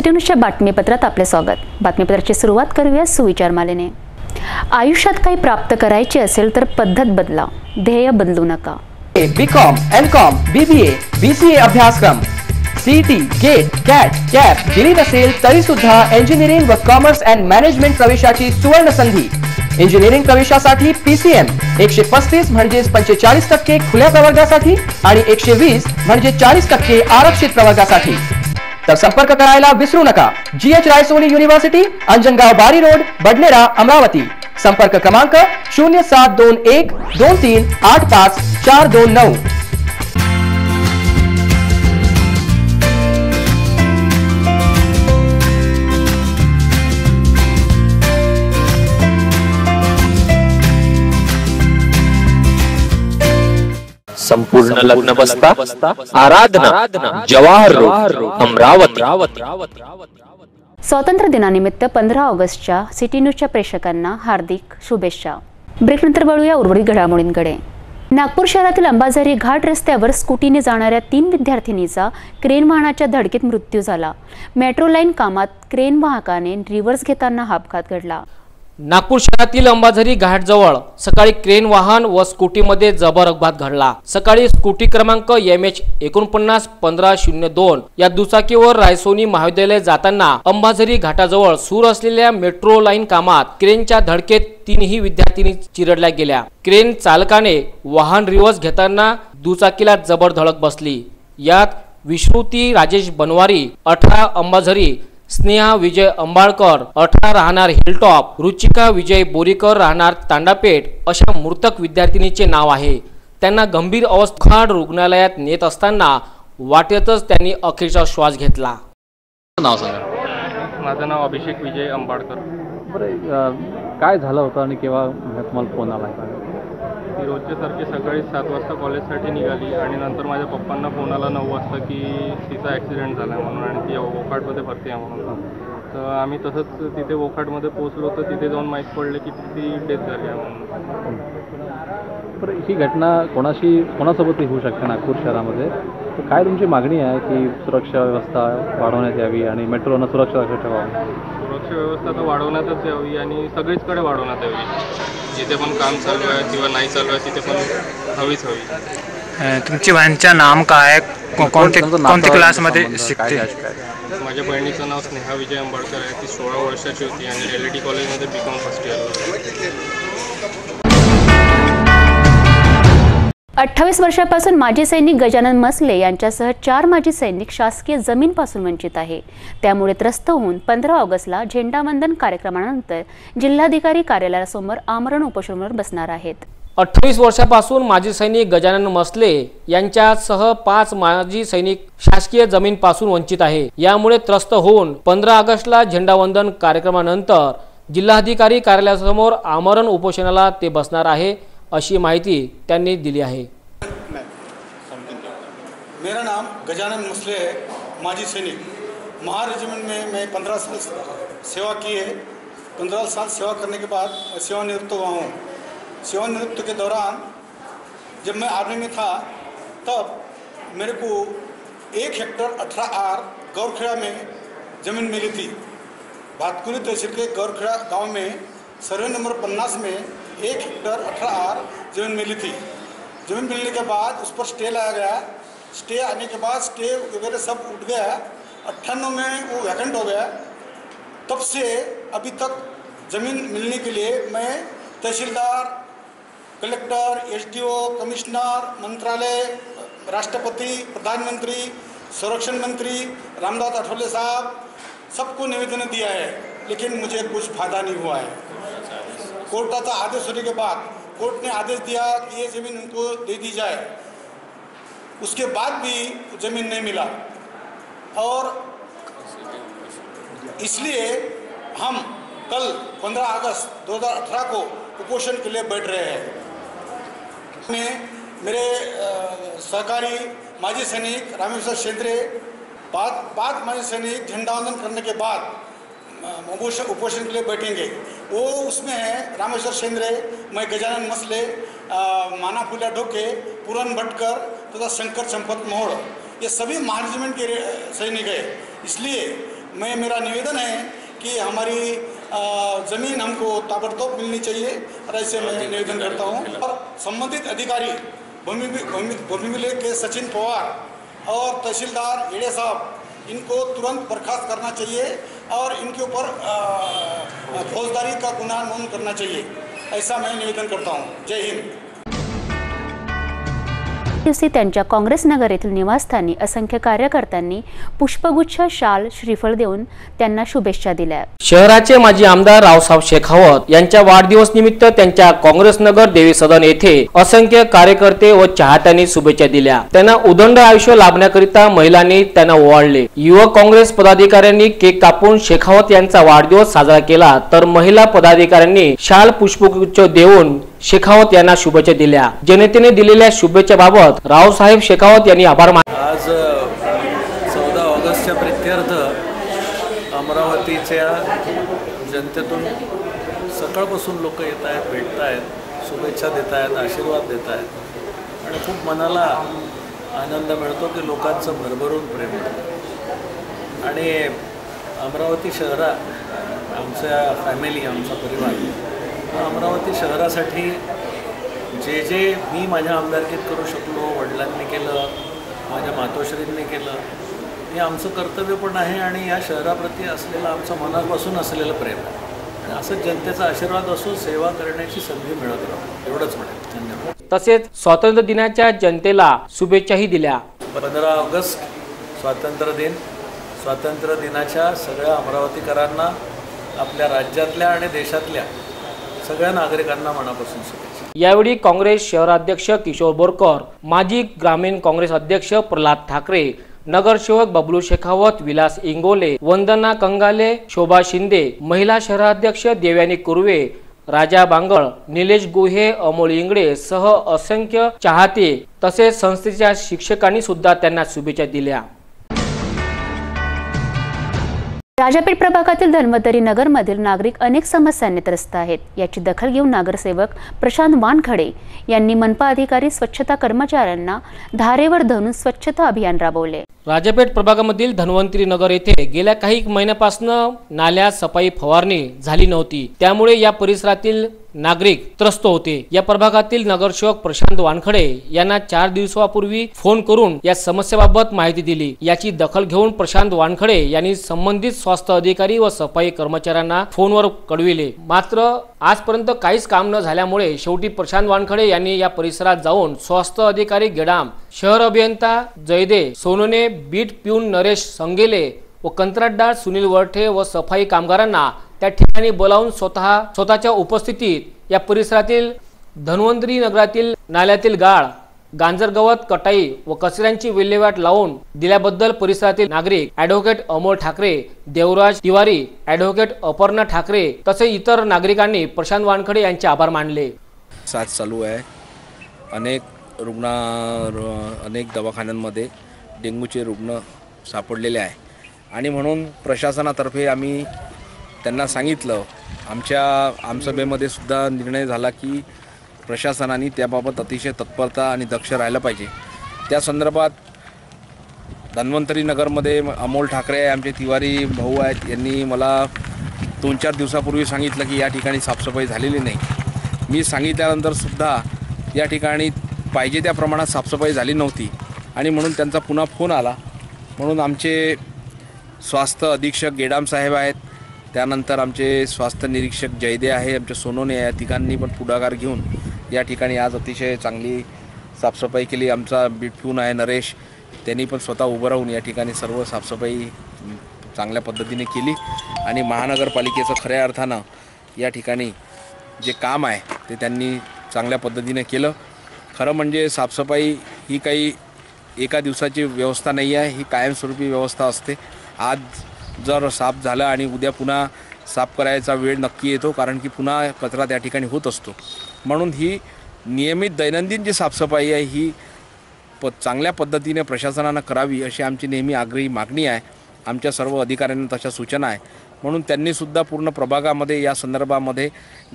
City न्यूजच्या बातमीपत्रात आपले स्वागत। बातमीपत्राची सुरुवात करूया सुविचार मालेने। आयुष्यात काही प्राप्त करायचे असेल तर पद्धत बदला, ध्येय बदलू नका। बीकॉम, एमकॉम, बीबीए, बीसीए अभ्यासक्रम सीईटी, गेट, कॅट, कॅप दिली नसेल तरी सुद्धा इंजिनिअरिंग व कॉमर्स अँड मॅनेजमेंट प्रवेशाची सुवर्ण संधी। इंजिनिअरिंग प्रवेशासाठी पीसीएम 135 म्हणजे 45% खुल्या प्रवर्गासाठी आणि 120 म्हणजे 40% आरक्षित प्रवर्गासाठी। तर संपर्क करायला विसरू नका। जीएच रायसोनी युनिव्हर्सिटी, अंजनगाव बारी रोड, बडनेरा, अमरावती। संपर्क क्रमांक 0721 23 85 429। संपूर्ण लग्न बसता आराधना जवाहर रोड, अमरावती। स्वातंत्र्य दिनानिमित्त 15 ऑगस्टच्या सिटी न्यूजच्या प्रेक्षकांना हार्दिक शुभेच्छा। ब्रेकनंतर वळूया उर्वरित घडामोडींकडे। नागपूर शहरातील अंबाझरी घाट रस्त्यावर स्कूटीने जाणाऱ्या 3 विद्यार्थिनीचा क्रेन वाहनाच्या धडकेत मृत्यू झाला। मेट्रो लाईन कामात क्रेन वाहकाने रिव्हर्स घेताना हा अपघात घडला। नागपूर शहरातील अंबाझरी घाट जवळ सकाळी क्रेन वाहन व स्कूटीमध्ये जबर अपघात घडला। सकाळी स्कूटी क्रमांक MH 491502 या दुचाकीवर रायसोनी महाविद्यालय जाताना अंबाझरी घाटाजवळ सुरू असलेल्या मेट्रो लाईन कामात क्रेनच्या धडकेत 3ही विद्यार्थिनी चिरडल्या गेल्या। क्रेन चालकाने वाहन रिव्हर्स घेताना दुचाकीला जबर धडक बसली। यात विश्रुती राजेश बनवारी 18 अंबाझरी, स्नेहा विजय अंबाळकर 18 राहणार हिलटॉप, रुचिका विजय बोरीकर राहणार तांडापेठ अशा मृतक विद्यार्थिनीचे नाव आहे। त्यांना गंभीर अवस्थेत रुग्णालयात नेत असताना वाटेतच त्यांनी अखेरचा श्वास घेतला। नाव सांगा। माझं नाव अभिषेक विजय अंबाळकर। बरं, काय झालं होतं आणि केव्हा तुम्हाला फोन आला? ती रोजच्या सारखी सकाळी 7 वाजता कॉलेजसाठी निघाली आणि नंतर माझ्या पप्पांना फोन आला 9 वाजता की तिचा ॲक्सिडेंट झाला म्हणून आणि ती वोकाटमध्ये भरती आहे म्हणून। तर आम्ही तसंच तिथे वोकाटमध्ये पोहोचलो तर तिथे जाऊन माहीत पडले की ती डेथ झाली आहे म्हणून। बरं, ही घटना कोणासोबतही होऊ शकते नागपूर शहरामध्ये, तर काय तुमची मागणी आहे की सुरक्षा व्यवस्था वाढवण्यात यावी आणि मेट्रोनं सुरक्षा लक्षात ठेवावी? सुरक्षा व्यवस्था तर वाढवण्यातच यावी आणि सगळीचकडे वाढवण्यात यावी। जिथे पण काम चालू आहे किंवा नाही चालू आहे तिथे पण हवीच हवी। तुमची बहिणीचं नाम काय? कोणत्या क्लासमध्ये शिकते? माझ्या बहिणीचं नाव स्नेहा विजय अंबाळकर आहे। ती 16 वर्षाची होती आणि LLT कॉलेजमध्ये बीकॉम फर्स्ट इयरला। 28 वर्षापासून माजी सैनिक गजानन मसले यांच्यासह 4 माजी सैनिक शासकीय जमीनपासून वंचित आहे। त्यामुळे त्रस्त होऊन 15 ऑगस्टला झेंडावंदन कार्यक्रमानंतर जिल्हाधिकारी कार्यालयासमोर आमरण उपोषणावर बसणार आहेत। 28 वर्षापासून माजी सैनिक गजानन मसले यांच्यासह 5 माजी सैनिक शासकीय जमीनपासून वंचित आहे। यामुळे त्रस्त होऊन 15 ऑगस्टला झेंडावंदन कार्यक्रमानंतर जिल्हाधिकारी कार्यालयासमोर आमरण उपोषणाला ते बसणार आहे, अशी माहिती त्यांनी दिली आहे। मेरा नाम गजानन मसले है, माजी सैनिक। महार रेजिमेंट में मैं 15 साल सेवा की है। 15 साल सेवा करने के बाद सेवानिवृत्त हुआ हूँ। सेवानिवृत्त के दौरान जब मैं आर्मी में था तब मेरे को 1 हेक्टर 18 आर गौरखेड़ा में ज़मीन मिली थी। भातकुली तहसील के गौरखेड़ा गांव में सर्वे नंबर 50 में 1 हेक्टर 18 आर ज़मीन मिली थी। ज़मीन मिलने के बाद उस पर स्टे लाया गया। स्टे आने के बाद स्टे वगैरह सब उठ गया। 98 में वो वैकेंट हो गया। तब से अभी तक ज़मीन मिलने के लिए मैं तहसीलदार, कलेक्टर, SDO, कमिश्नर, मंत्रालय, राष्ट्रपति, प्रधानमंत्री, संरक्षण मंत्री रामदास आठवले साहब सबको निवेदन दिया है, लेकिन मुझे कुछ फ़ायदा नहीं हुआ है। कोर्टाचा आदेश होने के बाद कोर्ट ने आदेश दिया कि ये ज़मीन उनको दे दी जाए, उसके बाद भी ज़मीन नहीं मिला और इसलिए हम कल 15 अगस्त 2018 को कुपोषण के लिए बैठ रहे हैं। में मेरे सहकारी माजी सैनिक रामेश्वर शेंद्रे, 5 माजी सैनिक झंडावंदन करने के बाद उपोषण के लिए बैठेंगे। वो उसमें है रामेश्वर शेंद्रे, मैं गजानन मसले, माना फुल्या ढोके, पूरन भटकर तथा शंकर चंपत मोड़, ये सभी महारेजिमेंट के सैनिक है। इसलिए मेरा निवेदन है कि हमारी ज़मीन हमको ताबड़तोड़ मिलनी चाहिए और ऐसे मैं निवेदन करता हूँ। और संबंधित अधिकारी भूमि विलेज के सचिन पवार और तहसीलदार एड़े साहब इनको तुरंत बर्खास्त करना चाहिए और इनके ऊपर फौजदारी का गुनाह नोंद करना चाहिए, ऐसा मैं निवेदन करता हूँ। जय हिंद। दिवशी त्यांच्या काँग्रेस नगर येथील निवासस्थानी असंख्य कार्यकर्त्यांनी पुष्पगुच्छ, शाल, श्रीफळ देऊन त्यांना शुभेच्छा दिल्या। शहराचे माजी आमदार रावसाहेब शेखावत यांच्या वाढदिवस निमित्त त्यांच्या काँग्रेस नगर देवी सदन येथे असंख्य कार्यकर्ते व चाहत्यांनी शुभेच्छा दिल्या। त्यांना उदंड आयुष्य लाभण्याकरिता महिलांनी त्यांना ओवाळले। युवक काँग्रेस पदाधिकाऱ्यांनी केक कापून शेखावत यांचा वाढदिवस साजरा केला, तर महिला पदाधिकाऱ्यांनी शाल, पुष्पगुच्छ देऊन शेखावत यांना शुभेच्छा दिल्या। जनतेने दिलेल्या शुभेच्छेबाबत रावसाहेब शेखावत यांनी आभार मानले। आज 14 ऑगस्टच्या प्रीत्यर्थ अमरावतीच्या जनतेतून सकाळपासून लोक येत आहेत, भेटत आहेत, शुभेच्छा देत आहेत, आशीर्वाद देत आहेत आणि खूप मनाला आनंद मिळतो की लोकांचं भरभरून प्रेम मिळतं। आणि अमरावती शहरात आमच्या फॅमिली, आमचा परिवार अमरावती शहरासाठी जे मी माझ्या आमदारकीत करू शकलो, वडिलांनी केलं, माझ्या मातोश्रींनी केलं, हे आमचं कर्तव्य पण आहे आणि या शहराप्रती असलेलं आमचं मनापासून असलेलं प्रेम आहे आणि असं जनतेचा आशीर्वाद असो, सेवा करण्याची संधी मिळत राहू, एवढंच म्हणेन। धन्यवाद। तसेच स्वातंत्र्य दिनाच्या जनतेला शुभेच्छाही दिल्या। 15 ऑगस्ट स्वातंत्र्य दिन, स्वातंत्र्य दिनाच्या सगळ्या अमरावतीकरांना, आपल्या राज्यातल्या आणि देशातल्या सगळ्या नागरिकांना मनापासून शुभेच्छा। यावेळी काँग्रेस शहराध्यक्ष किशोर बोरकर, माजी ग्रामीण काँग्रेस अध्यक्ष प्रल्हाद ठाकरे, नगरसेवक बबलू शेखावत, विलास इंगोले, वंदना कंगाले, शोभा शिंदे, महिला शहराध्यक्ष देवयानी कुर्वे, राजा बांगळ, निलेश गुहे, अमोल इंगळे सह असंख्य चाहते तसेच संस्थेच्या शिक्षकांनी सुद्धा त्यांना शुभेच्छा दिल्या। राजापेठ प्रभागातील धन्वंतरी नगरमधील नागरिक अनेक समस्यांनी त्रस्त आहेत। याची दखल घेऊन नगरसेवक प्रशांत वानखडे यांनी मनपा अधिकारी, स्वच्छता कर्मचाऱ्यांना धारेवर धरून स्वच्छता अभियान राबवले। राजापेठ प्रभागामधील धन्वंतरी नगर येथे गेल्या काही महिन्यापासून नाल्या सफाई फवारणी झाली नव्हती, त्यामुळे या परिसरातील नागरिक त्रस्त होते। या प्रभागातील नगरसेवक प्रशांत वानखडे यांना 4 दिवसापूर्वी फोन करून या समस्येबाबत माहिती दिली। याची दखल घेऊन प्रशांत वानखडे यांनी संबंधित स्वास्थ्य अधिकारी व सफाई कर्मचाऱ्यांना फोनवर कळविले, मात्र आजपर्यंत काहीच काम न झाल्यामुळे शेवटी प्रशांत वानखडे यांनी या परिसरात जाऊन स्वास्थ्य अधिकारी गेडाम, शहर अभियंता जयदे सोनोने, बीट पिऊन नरेश संगेले व कंत्राटदार सुनील वरठे व सफाई कामगारांना त्या ठिकाणी बोलावून स्वतःच्या उपस्थितीत या परिसरातील धन्वंतरी नगरातील नाल्यातील गाळ, गांजर गवत कटाई व कचऱ्यांची विल्हेवाट लावून दिल्याबद्दल परिसरातील नागरिक ॲडव्होकेट अमोल ठाकरे, देवराज तिवारी, ॲडव्होकेट अपर्णा ठाकरे तसे इतर नागरिकांनी प्रशांत वानखडे यांचे आभार मानले। साथ चालू आहे। अनेक दवाखान्यांमध्ये डेंग्यूचे रुग्ण सापडलेले आहे आणि म्हणून प्रशासनातर्फे आम्ही त्यांना सांगितलं, आमसभेमध्ये सुद्धा निर्णय झाला की प्रशासनाने त्याबाबत अतिशय तत्परता आणि दक्ष राहायला पाहिजे। त्या संदर्भात धन्वंतरी नगरमध्ये अमोल ठाकरे आमचे तिवारी भाऊ आहेत, यांनी मला 2-4 दिवसापूर्वी सांगितलं की या ठिकाणी साफसफाई झालेली नाही। मी सांगितल्यानंतर सुद्धा या ठिकाणी पाहिजे त्या प्रमाणात साफसफाई झाली नव्हती आणि म्हणून त्यांचा पुन्हा फोन आला। म्हणून आमचे स्वास्थ्य अधीक्षक गेडाम साहेब आहेत, त्यानंतर आमचे स्वास्थ्य निरीक्षक जयदे आहे, आमचे सोनोने या ठिकाणी पण पुढाकार घेऊन या ठिकाणी आज अतिशय चांगली साफसफाई केली। आमचा बीटफ्यून आहे नरेश, त्यांनी पण स्वतः उभं राहून या ठिकाणी सर्व साफसफाई चांगल्या पद्धतीने केली आणि महानगरपालिकेचं खऱ्या अर्थानं या ठिकाणी जे काम आहे ते त्यांनी चांगल्या पद्धतीने केलं। खरं म्हणजे साफसफाई ही काही एका दिवसाची व्यवस्था नाही आहे, ही कायमस्वरूपी व्यवस्था असते। आज जर साफ झालं आणि उद्या पुन्हा साफ करायचा वेळ नक्की येतो, कारण की पुन्हा कचरा त्या ठिकाणी होत असतो। म्हणून ही नियमित दैनंदिन जी साफसफाई आहे ही चांगल्या पद्धतीने प्रशासनानं करावी अशी आमची नेहमी आग्रही मागणी आहे। आमच्या सर्व अधिकाऱ्यांना तशा सूचना आहे, म्हणून त्यांनीसुद्धा पूर्ण प्रभागामध्ये या संदर्भामध्ये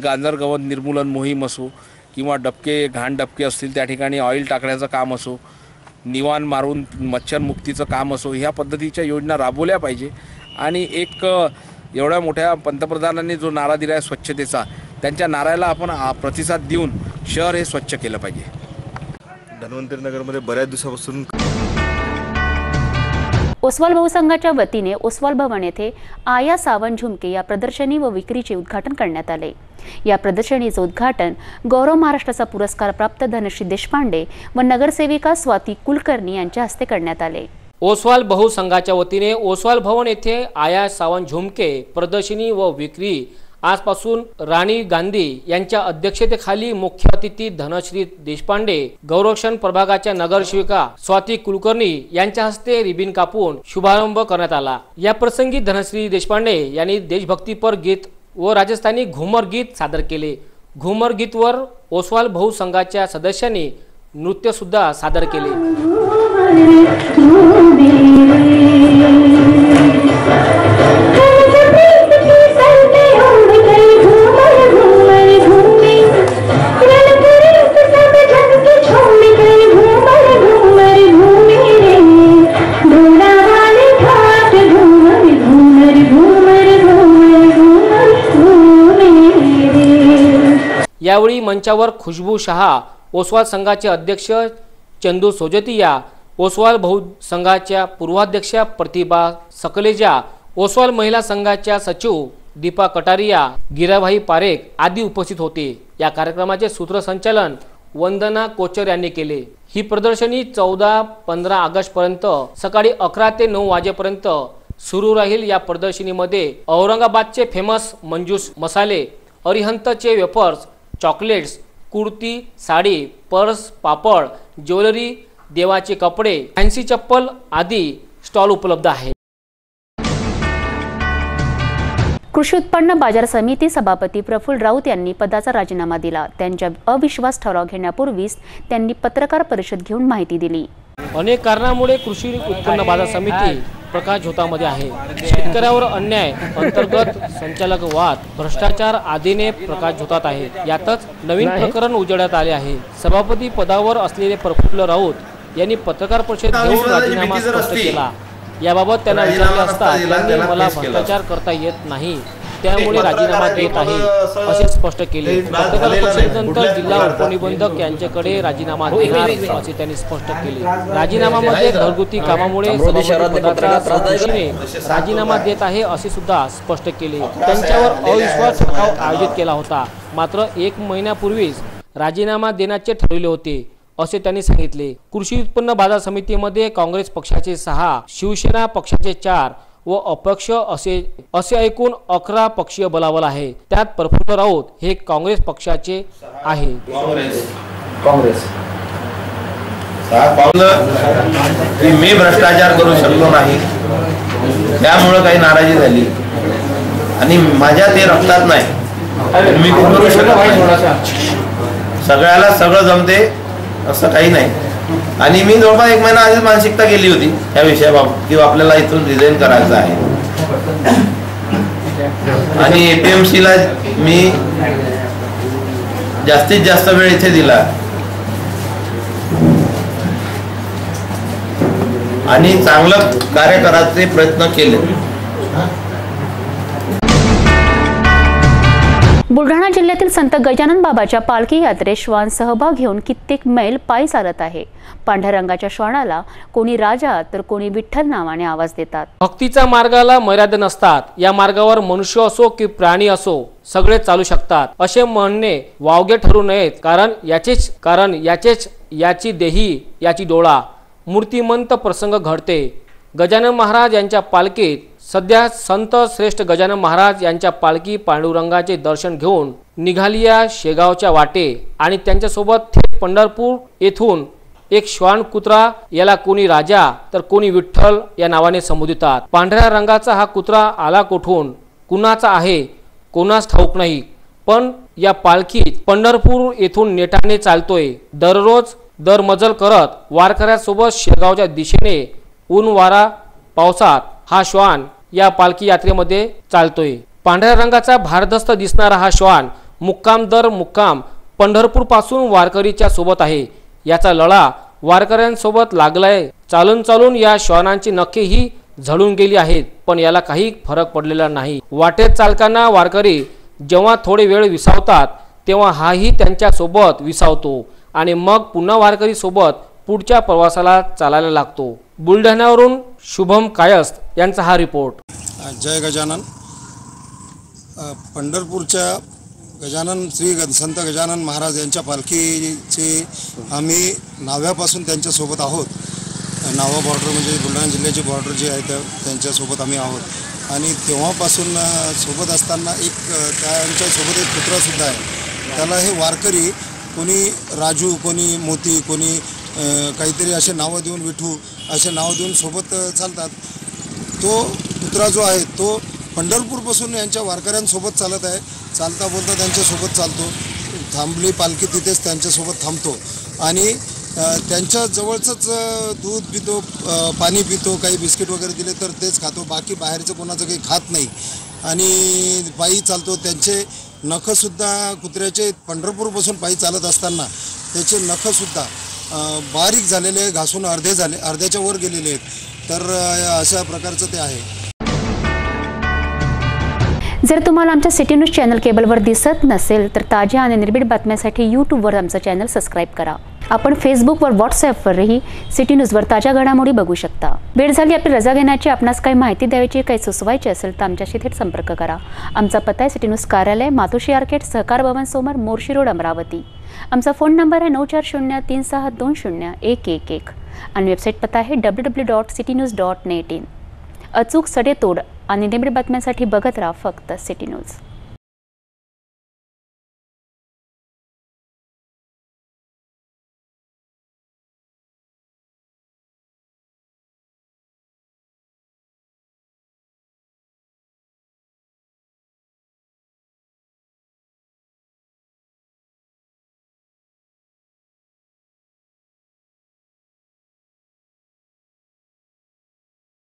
गांजर गवत निर्मूलन मोहीम असो किंवा घाण डबके असतील त्या ठिकाणी ऑइल टाकण्याचं काम असो, निवाण मारून मच्छरमुक्तीचं काम असो, ह्या पद्धतीच्या योजना राबवल्या पाहिजे आणि एक एवढ्या मोठ्या पंतप्रधानांनी जो नारा दिला आहे स्वच्छतेचा, त्यांच्या नाऱ्याला आपण प्रतिसाद देऊन शहर हे स्वच्छ केलं पाहिजे. धन्वंतरी नगरमध्ये बऱ्याच दिवसापासून ओसवाल बहुसंघाच्या वतीने ओसवाल भवन येथे आया सावंत झुमके या प्रदर्शनी व विक्रीचे उद्घाटन करण्यात आले. या प्रदर्शनीचे उद्घाटन गौरव महाराष्ट्राचा पुरस्कार प्राप्त धनश्री देशपांडे व नगरसेविका स्वाती कुलकर्णी यांच्या हस्ते करण्यात आले. ओसवाल बहुसंघाच्या वतीने ओसवाल भवन येथे आया सावंत झुमके प्रदर्शनी व विक्री आजपासून राणी गांधी यांच्या अध्यक्षतेखाली मुख्य अतिथी धनश्री देशपांडे, गौरक्षण प्रभागाच्या नगरसेविका स्वाती कुलकर्णी यांच्या हस्ते रिबीन कापून शुभारंभ करण्यात आला. या प्रसंगी धनश्री देशपांडे यांनी देशभक्तीपर गीत व राजस्थानी घुमर गीत सादर केले. घुमर गीतवर ओसवाल बहुसंघाच्या सदस्यांनी नृत्य सुद्धा सादर केले. यावेळी मंचावर खुशबू शहा, ओसवाल संघाचे अध्यक्ष चंदू सोजतिया, ओसवाल बहुसंघाच्या पूर्वाध्यक्षा प्रतिभा सकलेजा, ओसवाल महिला संघाच्या सचिव दीपा कटारिया, गिराभाई पारेख आदी उपस्थित होते. या कार्यक्रमाचे सूत्रसंचालन वंदना कोचर यांनी केले. ही प्रदर्शनी 14-15 ऑगस्ट पर्यंत सकाळी 11 ते 9 वाजेपर्यंत सुरू राहील. या प्रदर्शनीमध्ये औरंगाबादचे फेमस मंजूस मसाले, अरिहंतचे wafers, chocolates, kurti, sari, purse, papad, jewellery, देवाचे कपडे, फॅन्सी चप्पल आदी स्टॉल उपलब्ध आहेत. कृषी उत्पन्न बाजार समिती सभापती प्रफुल्ल राऊत यांनी पदाचा राजीनामा दिला. त्यांच्या अविश्वास ठराव घेण्यापूर्वीच त्यांनी पत्रकार परिषद घेऊन माहिती दिली. अनेक कारणामुळे कृषी उत्पन्न बाजार समिती प्रकाश झोतामध्ये आहे. शेतकऱ्यावर अन्याय, अंतर्गत संचालक वाद, भ्रष्टाचार आदीने प्रकाश झोतात आहे. यातच नवीन प्रकरण उजेडात आले आहे. सभापती पदावर असलेले प्रफुल्ल राऊत यांनी पत्रकार परिषद घेऊन राजीनामा स्पष्ट केला. याबाबत त्यांना विचारले असता त्यांनी मला भ्रष्टाचार करता येत नाही, त्यामुळे राजीनामा देत आहे असे स्पष्ट केले. पत्रकार परिषदेनंतर जिल्हा उपनिबंधक यांच्याकडे राजीनामा देणार असे त्यांनी स्पष्ट केले. राजीनामामध्ये घरगुती कामामुळे राजीनामा देत आहे असे सुद्धा स्पष्ट केले. त्यांच्यावर अविश्वास ठराव आयोजित केला होता, मात्र 1 महिन्यापूर्वीच राजीनामा देण्याचे ठरवले होते असे त्यांनी सांगितले. कृषी उत्पन्न बाजार समितीमध्ये काँग्रेस पक्षाचे 6, शिवसेना पक्षाचे 4 व अपक्ष असे एकूण 11 पक्षीय बलाबल आहे. त्यात प्रफुल्ल राऊत हे काँग्रेस पक्षाचे आहे. काँग्रेस की मी भ्रष्टाचार करू शकलो नाही, त्यामुळे काही नाराजी झाली आणि माझ्या ते रक्तात नाही. मी करू शकत नाही, सगळ्याला सगळं जमते असं काही नाही. आणि मी जवळपास 1 महिना आधीच मानसिकता केली होती या विषयाबाबत की आपल्याला इथून रिझाईन करायचं आहे. आणि APMC ला मी जास्तीत जास्त वेळ इथे दिला आणि चांगलं कार्य करायचे प्रयत्न केले. बुलढाणा जिल्ह्यातील संत गजानन बाबाच्या पालखी यात्रेत श्वान सहभाग घेऊन कित्येक मैल पायी चालत आहे. पांढऱ्या रंगाच्या श्वानाला कोणी राजा तर कोणी विठ्ठल नावाने आवाज देतात. भक्तीच्या मार्गाला मर्यादा नसतात. या मार्गावर मनुष्य असो की प्राणी असो सगळे चालू शकतात असे म्हणणे वावगे ठरू नयेत. कारण याची देही याची डोळा मूर्तिमंत प्रसंग घडते. गजानन महाराज यांच्या पालखीत सध्या संत श्रेष्ठ गजानन महाराज यांच्या पालखी पांडुरंगाचे दर्शन घेऊन निघाली या शेगावच्या वाटे आणि त्यांच्यासोबत थेट पंढरपूर येथून एक श्वान कुत्रा, याला कोणी राजा तर कोणी विठ्ठल या नावाने संबोधितात. पांढऱ्या रंगाचा हा कुत्रा आला कोठून, कुणाचा आहे कोणास ठाऊक नाही, पण या पालखीत पंढरपूर येथून नेटाने चालतोय. दररोज दरमजल करत वारकऱ्यांसोबत शेगावच्या दिशेने ऊन वारा पावसात हा श्वान या पालखी यात्रेमध्ये चालतोय. पांढऱ्या रंगाचा भारदस्त दिसणारा हा श्वान मुक्काम दर मुक्काम पंढरपूर पासून वारकरीच्या सोबत आहे. याचा लळा वारकऱ्यांसोबत लागलाय. चालून चालून या श्वानांची नखे ही झळून गेली आहेत, पण याला काही फरक पडलेला नाही। वाटेत चालकांना वारकरी जेव्हा थोडे वेळ विसावतात तेव्हा हाही त्यांच्या सोबत विसावतो आणि मग पुन्हा वारकरी सोबत पुढच्या प्रवासाला चालायला लागतो। बुलढाण्यावरून शुभम कायस्थ यांचा हा रिपोर्ट। जय गजानन। पंढरपूरच्या गजानन संत गजानन महाराज यांच्या पालखीचे आम्ही नाव्यापासून त्यांच्यासोबत आहोत। नावा बॉर्डर म्हणजे बुलढाणा जिल्ह्याची बॉर्डर जी आहे त्यांच्यासोबत आम्ही आहोत आणि तेव्हापासून सोबत असताना त्यांच्यासोबत एक कुत्रासुद्धा आहे। त्याला हे वारकरी कोणी राजू, कोणी मोती, कोणी काहीतरी असे नावं देऊन, विठू असे नाव देऊन सोबत चालतात। तो कुत्रा जो आहे तो पंढरपूरपासून यांच्या वारकऱ्यांसोबत चालत आहे। चालता बोलता त्यांच्यासोबत चालतो, थांबली पालखी तिथेच त्यांच्यासोबत थांबतो आणि त्यांच्या जवळचंच दूध पितो, पाणी पितो, काही बिस्किट वगैरे दिले तर तेच खातो, बाकी बाहेरचं कोणाचं काही खात नाही आणि पायी चालतो। त्यांचे नखसुद्धा कुत्र्याचे पंढरपूरपासून पायी चालत असताना त्याचे नखसुद्धा बारीक झालेले, घासून अर्ध्याच्या वर गेलेले आहेत। तर अशा प्रकारचं ते आहे। जर तुम्हाला आमच्या सिटी न्यूज चॅनल केबलवर दिसत नसेल तर ताज्या आणि निर्भीड बातम्यांसाठी यूट्यूबवर आमचं चॅनल सबस्क्राईब करा। आपण फेसबुकवर, व्हॉट्सॲपवरही सिटी न्यूजवर ताज्या घडामोडी बघू शकता। वेळ झाली आपली रजा घेण्याची, आपणास काही माहिती द्यायची, काही सुचवायची असेल तर आमच्याशी थेट संपर्क करा। आमचा पत्ता आहे सिटी न्यूज कार्यालय, मातोश्री आर्केड, सहकार भवन समोर, मोर्शी रोड, अमरावती। आमचा फोन नंबर आहे 9403620111 आणि वेबसाईट पत्ता आहे www.citynews.net in। अचूक, सडेतोड आणि निर्भीड बातम्यांसाठी बघत राहा फक्त सिटी न्यूज।